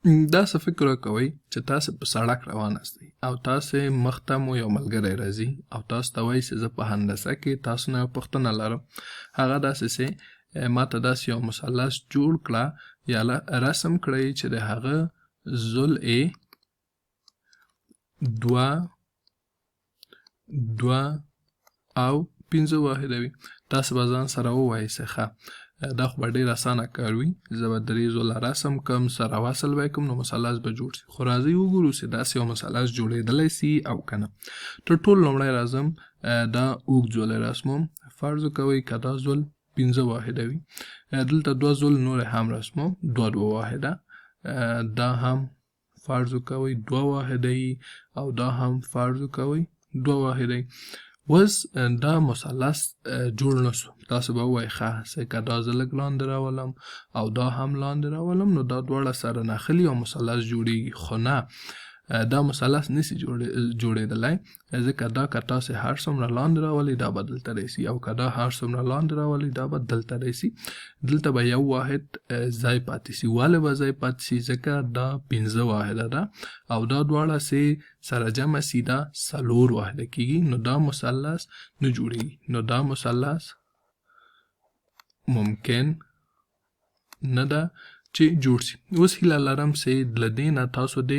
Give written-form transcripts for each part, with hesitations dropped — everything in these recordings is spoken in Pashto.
داسې فکر وکوئ چې تاسې په سړک روان یاستئ او تاسې مخ ته مو یو ملګری راځي او تاسو ته وایي چې زه په هندسه کې تاسو نه یو پوښتنه لرم. هغه داسې چې ما ته داسې یو مثلث جوړ کړه یا رسم کړئ چې د هغه ضلع دوه او 5 واحده وي. تاسو به ځان سره ووایئ چې ښه دا خو به ډېر اسانه کار وي، زه به 3 ضلع رسم کم، سره وصل به یې کړم، نو مثلث به جوړ شي. خو راځئ وګورو چې داسې یو مثلث جوړېدلی سي او که نه. تر ټولو لومړی راځم دا اوږد ضلع رسموم. فرض وکوئ که دا ضلع 5 واحده وي، دلته 2 ضلع نورې هم رسموم، 2 واحده، دا هم فرض وکوئ 2 واحده وي او دا هم فرض وکوئ 2 واحده وي. اوس دا مثلث جوړ نسو. تاسو به ووایئ ښه که دا زه لږ لاندې راولم او دا هم لاندې راولم نو دا دواړه سره نښلي او مثلث جوړیږي. خو نه، دا مثلث نسي جوړېدلی، ځکه دا که تاسې هر څومره لاندې راولئ دا به دلته راسي او که دا هر څومره لاندې راولئ دا به دلته راسي. دلته به یو واحد ځای پاتې سي. ولې به ځای پاتې سي؟ ځکه دا 5 واحده ده او دا دواړه چې سره جمع سي دا 4 واحده کېږي، نو دا مثلث نه جوړېږي. نو دا مثلث ممکن نه ده چې جوړ شي. اوس هیله لرم چې له دې نه تاسو د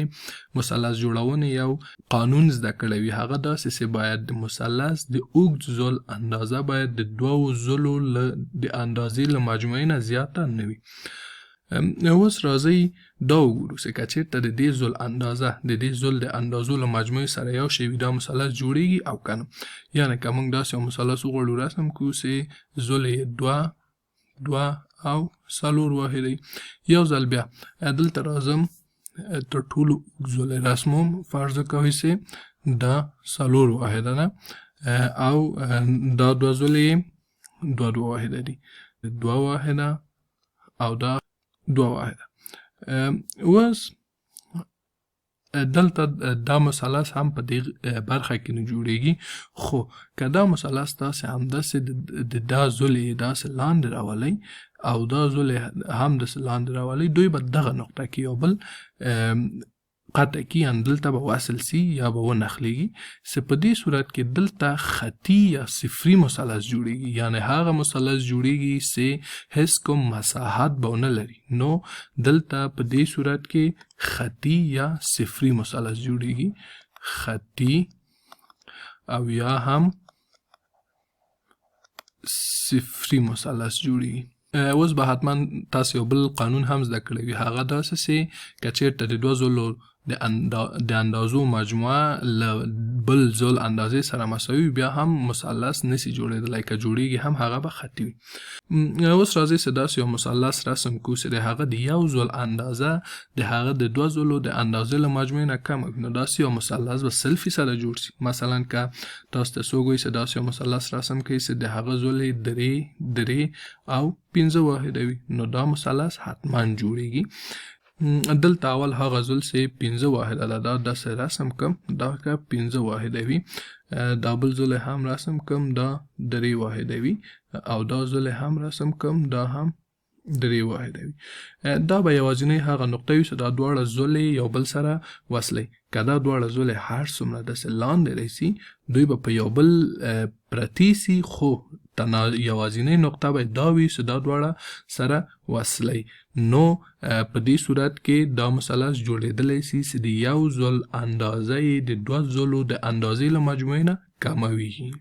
مثلث جوړونې یو قانون زده کړی وي. هغه داسې چې باید د مثلث د اوږد ضلع اندازه باید د 2 ضلعو د اندازې له مجموعې نه زیاته نه وي. اوس راځئ دا وګورو چې که چېرته د دې ضلع اندازه د دې ضلع د اندازو له مجموعې سره یو شی وي دا مثلث جوړیږي او که نه. یعنې که موږ داسې یو مثلث وغواړو رسم کړو چې ضلع یې 2 او 4 واحده وي. یو ځل بیا دلته راځم، تر ټولو اوږد ضلع رسموم. فرض کوئ چې دا 4 واحده ده او دا 2 ضلع یې 2 واحده دي، 2 واحده او دا 2 واحده. اوس دلته دا مثلث هم په دې برخه کې نه جوړیږي. خو که دا مثلث تاسې همداسې د دا ضلع یې داسې لاندې راولئ او دا ضلع هم داسې لاندې راولئ، دوی به دغه نقطه کې یو بل قطع کي، یعنې دلته به وصل سي یا به ونښلېږي، چې په دې صورت کې دلته خطي یا صفري مثلث جوړیږي. یعنې هغه مثلث جوړیږي چې هیڅ کوم مساحت به ونه لري. نو دلته په دې صورت کې خطي یا صفري مثلث جوړیږي، خطي او یا هم صفري مثلث جوړیږي. اوس به حتما تاسو یو بل قانون هم زده کړی وي. هغه داسې چې که چېرته د 2 ضلعو د اندازو مجموعه له بل ضلع اندازې سره مساوي بیا هم مثلث نسي جوړېدلی، که جوړیږي هم هغه به خطي وي. اوس راځئ چې داسې یو مثلث رسم کړو چې د هغه د یو ضلع اندازه د هغه د 2 ضلعو د اندازې له مجموعې نه کمه وي. نو داسې یو مثلث به 100% جوړ شي. مثلا که تاسو ته څوک وایي چې داسې یو مثلث رسم کړئ چې د هغه ضلع 3 او 5 واحده وي، نو دا مثلث حتما جوړیږي. دلته اول هغه ضلع چې 5 واحده ده دا داسې رسم کم، دا که 5 واحده وي. دا بل ضلع هم رسم کم، دا 3 واحده وي او دا ضلع هم رسم کم، دا هم 3 واحده وي. دا به یوازینی هغه نقطه وي چې دا دواړه ضلع یو بل سره وصلوي. که دا دواړه ضلع هر څومره داسې لاندې راسي دوی به په یو بل پرتې سي، خو یوازینی نقطه به دا وي چې دا دواړه سره وصلوي. نو په دې صورت کې دا مثلث جوړېدلی سي چې د یو ضلع اندازه یې د 2 ضلعو د اندازې له مجموعې نه کمه وي.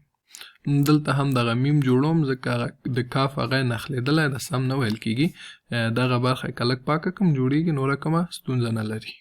دلته هم دغه میم جوړوم ځکه د کاف هغه نښلېدلی ده، سم نه ویل کېږي. دغه برخه که لږ پاکه کړم جوړېږي، نوره کومه ستونزه نه لري.